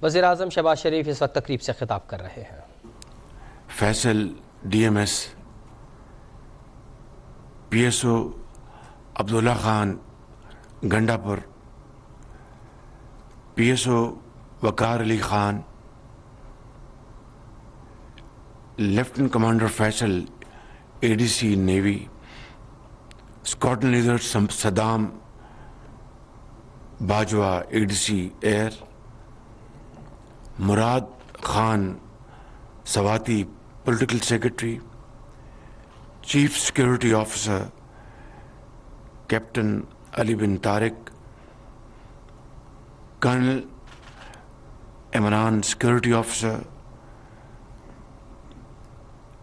وزیر اعظم شہباز شریف اس وقت تقریب سے خطاب کر رہے ہیں۔ Faisal D M S, P S O Abdullah Khan Gandapur, P S O Waqar Ali Khan, lieutenant commander Faisal A D C navy, squadron leader Saddam Bajwa A D C air, Murad Khan Swati political secretary, chief security officer captain Ali bin Tariq, colonel Imran security officer,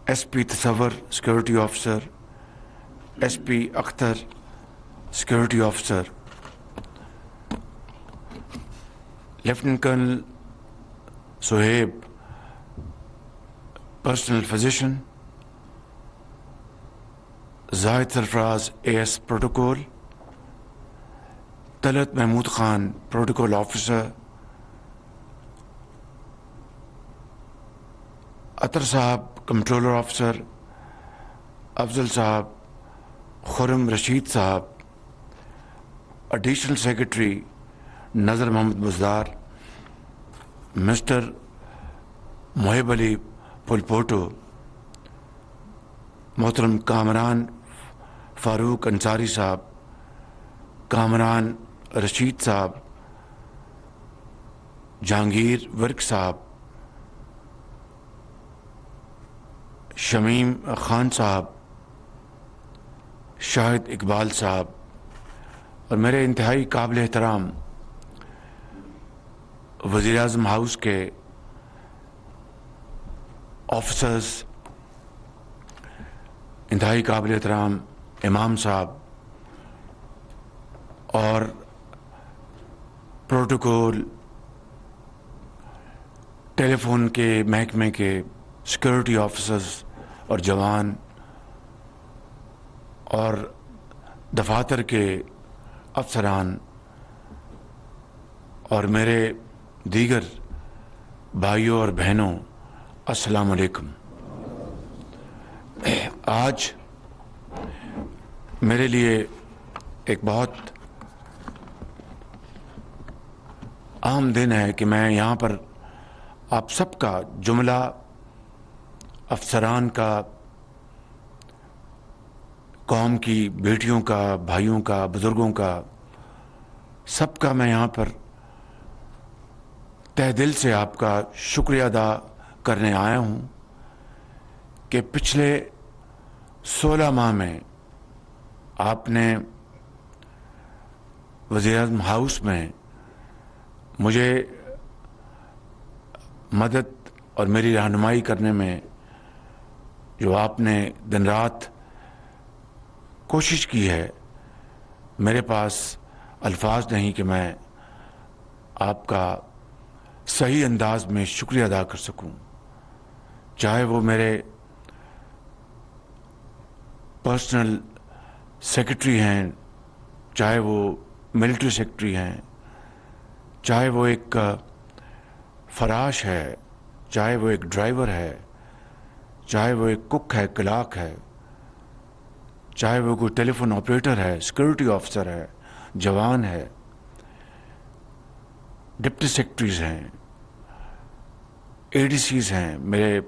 S P Tasawar security officer, S P Akhtar security officer, lieutenant colonel Suhaib personal physician, Zahid Sarfaraz A S protocol, Talat Mahmood Khan protocol officer, عطر صاحب controller officer, افضل صاحب، خرم رشید صاحب، additional secretary نظر محمد Buzdar, mister محب علی پلپوٹو، محترم کامران فاروق انصاری صاحب، کامران رشید صاحب، Jahangir work صاحب، شمیم خان صاحب، شاہد اقبال صاحب، اور میرے انتہائی قابل احترام وزیر اعظم ہاؤس کے آفیسرز، انتہائی قابل احترام امام صاحب، اور پروٹوکول ٹیلی فون کے محکمے کے سیکورٹی آفیسرز اور جوان، اور دفاتر کے افسران، اور میرے دیگر بھائیوں اور بہنوں، السلام علیکم۔ آج میرے لیے ایک بہت اہم دن ہے کہ میں یہاں پر آپ سب کا، جملہ افسران کا، قوم کی بیٹیوں کا، بھائیوں کا، بزرگوں کا، سب کا میں یہاں پر تہ دل سے آپ کا شکریہ ادا کرنے آیا ہوں کہ پچھلے 16 ماہ میں آپ نے وزیر اعظم ہاؤس میں مجھے مدد اور میری رہنمائی کرنے میں جو آپ نے دن رات کوشش کی ہے، میرے پاس الفاظ نہیں کہ میں آپ کا صحیح انداز میں شکریہ ادا کر سکوں، چاہے وہ میرے پرسنل سیکرٹری ہیں، چاہے وہ ملٹری سیکرٹری ہیں، چاہے وہ ایک فراش ہے، چاہے وہ ایک ڈرائیور ہے، چاہے وہ ایک کک ہے، کلاک ہے، چاہے وہ کوئی ٹیلی فون آپریٹر ہے، سیکورٹی آفیسر ہے، جوان ہے، ڈپٹی سیکرٹریز ہیں، اے ڈی سیز ہیں، میرے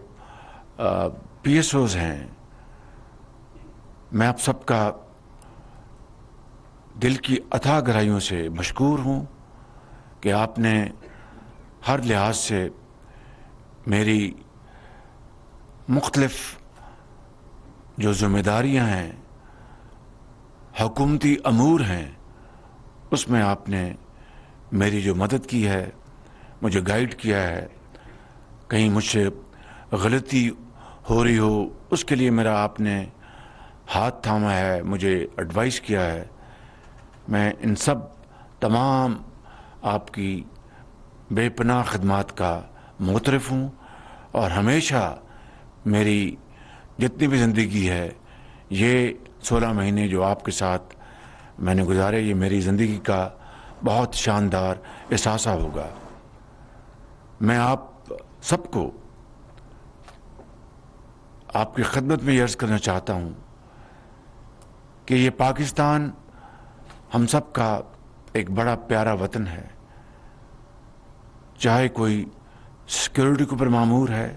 پی ایس اوز ہیں، میں آپ سب کا دل کی اتھاہ گہرائیوں سے مشکور ہوں کہ آپ نے ہر لحاظ سے میری مختلف جو ذمہ داریاں ہیں، حکومتی امور ہیں، اس میں آپ نے میری جو مدد کی ہے، مجھے گائیڈ کیا ہے، کہیں مجھ سے غلطی ہو رہی ہو اس کے لیے میرا آپ نے ہاتھ تھاما ہے، مجھے ایڈوائز کیا ہے۔ میں ان سب تمام آپ کی بے پناہ خدمات کا معترف ہوں، اور ہمیشہ میری جتنی بھی زندگی ہے، یہ 16 مہینے جو آپ کے ساتھ میں نے گزارے، یہ میری زندگی کا بہت شاندار احساسہ ہوگا۔ میں آپ سب کو آپ کی خدمت میں یہ عرض کرنا چاہتا ہوں کہ یہ پاکستان ہم سب کا ایک بڑا پیارا وطن ہے. چاہے کوئی سیکورٹی کے اوپر مامور ہے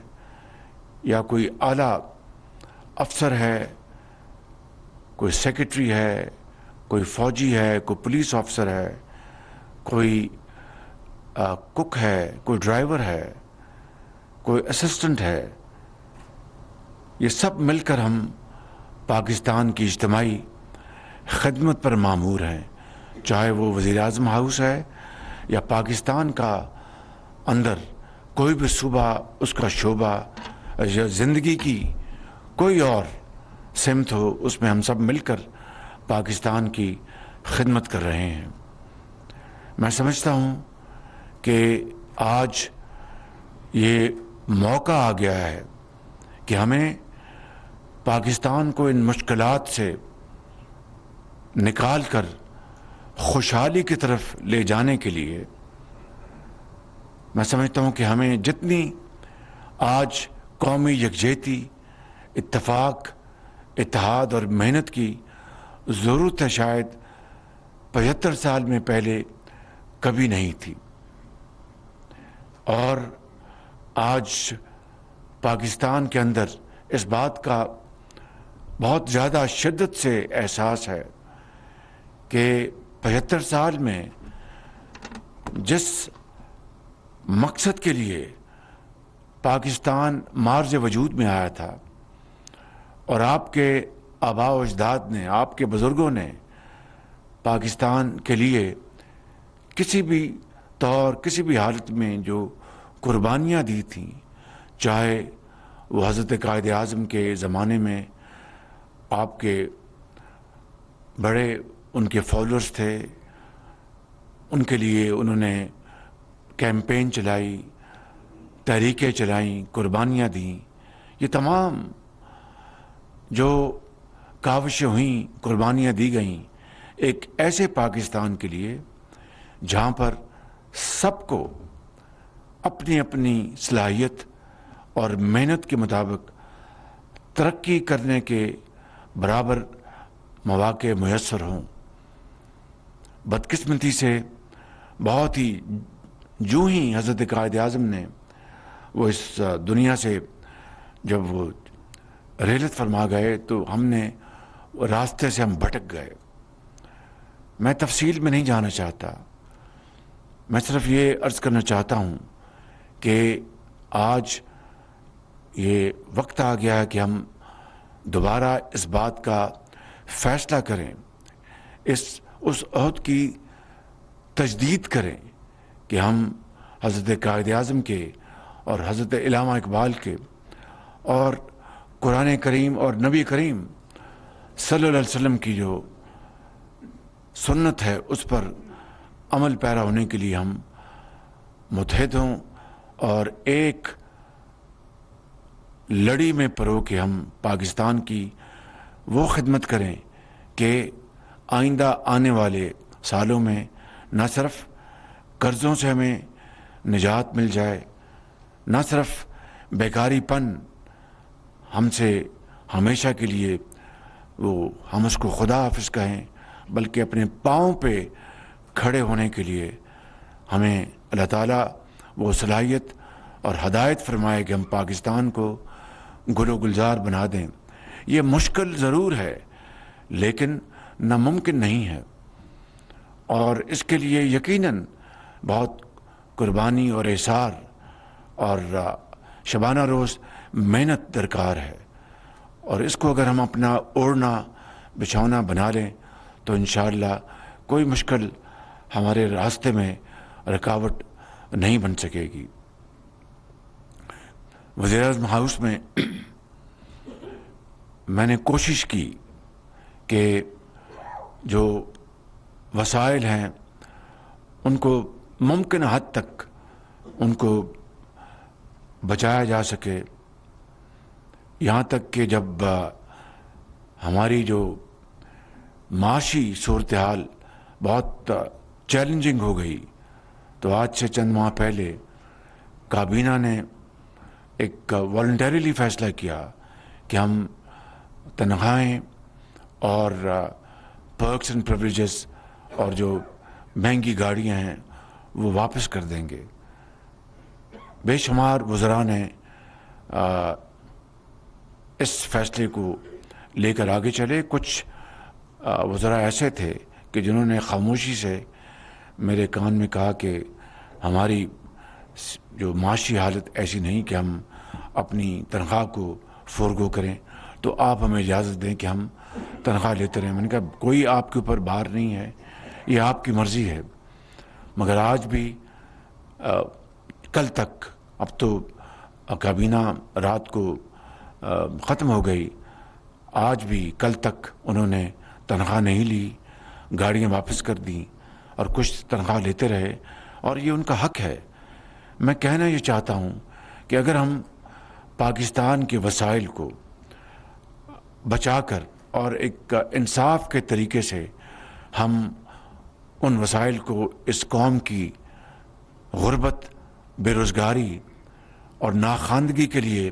یا کوئی اعلیٰ افسر ہے, کوئی سیکرٹری ہے, کوئی فوجی ہے, کوئی پولیس آفیسر ہے, کوئی کک ہے, کوئی ڈرائیور ہے, کوئی اسسٹنٹ ہے, یہ سب مل کر ہم پاکستان کی اجتماعی خدمت پر مامور ہیں. چاہے وہ وزیر اعظم ہاؤس ہے یا پاکستان کا اندر کوئی بھی صوبہ, اس کا شعبہ یا زندگی کی کوئی اور سمت ہو, اس میں ہم سب مل کر پاکستان کی خدمت کر رہے ہیں. میں سمجھتا ہوں کہ آج یہ موقع آ گیا ہے کہ ہمیں پاکستان کو ان مشکلات سے نکال کر خوشحالی کی طرف لے جانے کے لیے میں سمجھتا ہوں کہ ہمیں جتنی آج قومی یکجہتی, اتفاق, اتحاد اور محنت کی ضرورت ہے, شاید 75 سال میں پہلے کبھی نہیں تھی. اور آج پاکستان کے اندر اس بات کا بہت زیادہ شدت سے احساس ہے کہ 75 سال میں جس مقصد کے لیے پاکستان مارج وجود میں آیا تھا اور آپ کے آباء و اجداد نے, آپ کے بزرگوں نے پاکستان کے لیے کسی بھی طور, کسی بھی حالت میں جو قربانیاں دی تھیں, چاہے وہ حضرت قائد اعظم کے زمانے میں آپ کے بڑے ان کے فالوورز تھے, ان کے لیے انہوں نے کیمپین چلائی, تحریکیں چلائیں, قربانیاں دیں. یہ تمام جو کاوشیں ہوئیں, قربانیاں دی گئیں ایک ایسے پاکستان کے لیے جہاں پر سب کو اپنی اپنی صلاحیت اور محنت کے مطابق ترقی کرنے کے برابر مواقع میسر ہوں. بدقسمتی سے بہت ہی جو ہی حضرت قائد اعظم نے وہ اس دنیا سے جب وہ رحلت فرما گئے تو ہم نے راستے سے ہم بھٹک گئے. میں تفصیل میں نہیں جانا چاہتا, میں صرف یہ عرض کرنا چاہتا ہوں کہ آج یہ وقت آ گیا ہے کہ ہم دوبارہ اس بات کا فیصلہ کریں, اس عہد کی تجدید کریں کہ ہم حضرت قائد اعظم کے اور حضرت علامہ اقبال کے اور قرآن کریم اور نبی کریم صلی اللہ علیہ وسلم کی جو سنت ہے اس پر عمل پیرا ہونے کے لیے ہم متحد ہوں اور ایک لڑی میں پرو کے ہم پاکستان کی وہ خدمت کریں کہ آئندہ آنے والے سالوں میں نہ صرف قرضوں سے ہمیں نجات مل جائے, نہ صرف بیکاری پن ہم سے ہمیشہ کے لیے وہ ہم اس کو خدا حافظ کہیں, بلکہ اپنے پاؤں پہ کھڑے ہونے کے لیے ہمیں اللہ تعالیٰ وہ صلاحیت اور ہدایت فرمائے کہ ہم پاکستان کو گل و گلزار بنا دیں. یہ مشکل ضرور ہے لیکن ناممکن نہیں ہے, اور اس کے لیے یقیناً بہت قربانی اور ایثار اور شبانہ روز محنت درکار ہے. اور اس کو اگر ہم اپنا اوڑھنا بچھونا بنا لیں تو انشاءاللہ کوئی مشکل ہمارے راستے میں رکاوٹ نہیں بن سکے گی. وزیر اعظم ہاؤس میں میں نے کوشش کی کہ جو وسائل ہیں ان کو ممکن حد تک ان کو بچایا جا سکے, یہاں تک کہ جب ہماری جو معاشی صورتحال بہت چیلنجنگ ہو گئی تو آج سے چند ماہ پہلے کابینہ نے ایک والنٹریلی فیصلہ کیا کہ ہم تنخواہیں اور پرکس اینڈ پریویلیجز اور جو مہنگی گاڑیاں ہیں وہ واپس کر دیں گے. بے شمار وزراء نے اس فیصلے کو لے کر آگے چلے. کچھ وزراء ایسے تھے کہ جنہوں نے خاموشی سے میرے کان میں کہا کہ ہماری جو معاشی حالت ایسی نہیں کہ ہم اپنی تنخواہ کو فورگو کریں، تو آپ ہمیں اجازت دیں کہ ہم تنخواہ لیتے رہیں. میں نے کہا کوئی آپ کے اوپر بار نہیں ہے، یہ آپ کی مرضی ہے. مگر آج بھی کل تک، اب تو کابینہ رات کو ختم ہو گئی، آج بھی کل تک انہوں نے تنخواہ نہیں لی، گاڑیاں واپس کر دیں اور کچھ تنخواہ لیتے رہے، اور یہ ان کا حق ہے. میں کہنا یہ چاہتا ہوں کہ اگر ہم پاکستان کے وسائل کو بچا کر اور ایک انصاف کے طریقے سے ہم ان وسائل کو اس قوم کی غربت، بے روزگاری اور ناخواندگی کے لیے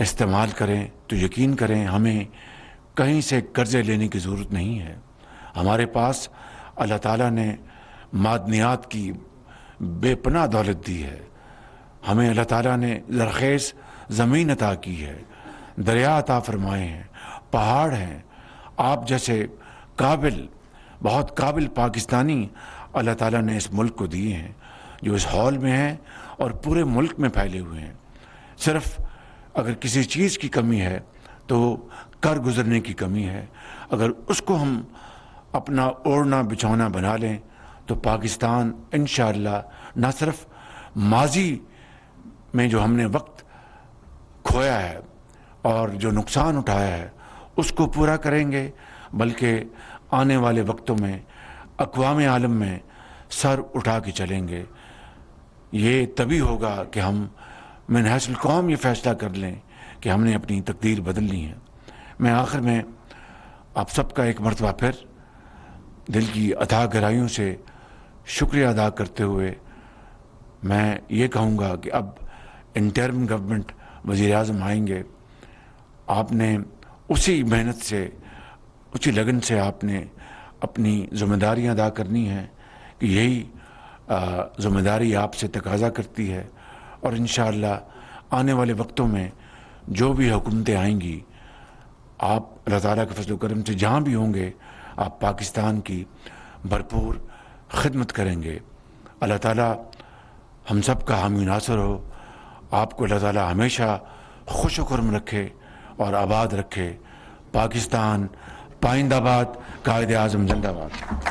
استعمال کریں تو یقین کریں ہمیں کہیں سے قرضے لینے کی ضرورت نہیں ہے. ہمارے پاس اللہ تعالیٰ نے معدنیات کی بے پناہ دولت دی ہے. ہمیں اللہ تعالیٰ نے زرخیز زمین عطا کی ہے، دریا عطا فرمائے ہیں، پہاڑ ہیں. آپ جیسے قابل، بہت قابل پاکستانی اللہ تعالیٰ نے اس ملک کو دیے ہیں، جو اس ہال میں ہیں اور پورے ملک میں پھیلے ہوئے ہیں. صرف اگر کسی چیز کی کمی ہے تو کر گزرنے کی کمی ہے. اگر اس کو ہم اپنا اوڑھنا بچھونا بنا لیں تو پاکستان انشاءاللہ نہ صرف ماضی میں جو ہم نے وقت کھویا ہے اور جو نقصان اٹھایا ہے اس کو پورا کریں گے، بلکہ آنے والے وقتوں میں اقوام عالم میں سر اٹھا کے چلیں گے. یہ تبھی ہوگا کہ ہم من حیث القوم یہ فیصلہ کر لیں کہ ہم نے اپنی تقدیر بدلنی ہے. میں آخر میں آپ سب کا ایک مرتبہ پھر دل کی اتھاہ گہرائیوں سے شکریہ ادا کرتے ہوئے میں یہ کہوں گا کہ اب انٹرم گورنمنٹ وزیر اعظم آئیں گے. آپ نے اسی محنت سے، اسی لگن سے آپ نے اپنی ذمہ داریاں ادا کرنی ہیں کہ یہی ذمہ داری آپ سے تقاضا کرتی ہے. اور انشاءاللہ آنے والے وقتوں میں جو بھی حکومتیں آئیں گی، آپ اللہ تعالیٰ کے فضل و کرم سے جہاں بھی ہوں گے آپ پاکستان کی بھرپور خدمت کریں گے. اللہ تعالیٰ ہم سب کا حامی ناصر ہو. آپ کو اللہ تعالیٰ ہمیشہ خوش و خرم رکھے اور آباد رکھے. پاکستان پائندہ باد، قائد اعظم زندہ باد.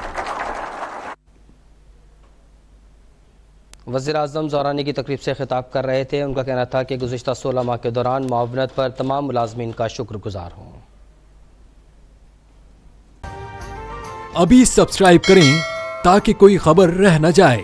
وزیر اعظم زورانی کی تقریب سے خطاب کر رہے تھے. ان کا کہنا تھا کہ گزشتہ 16 ماہ کے دوران معاونت پر تمام ملازمین کا شکر گزار ہوں. ابھی سبسکرائب کریں تاکہ کوئی خبر رہ نہ جائے.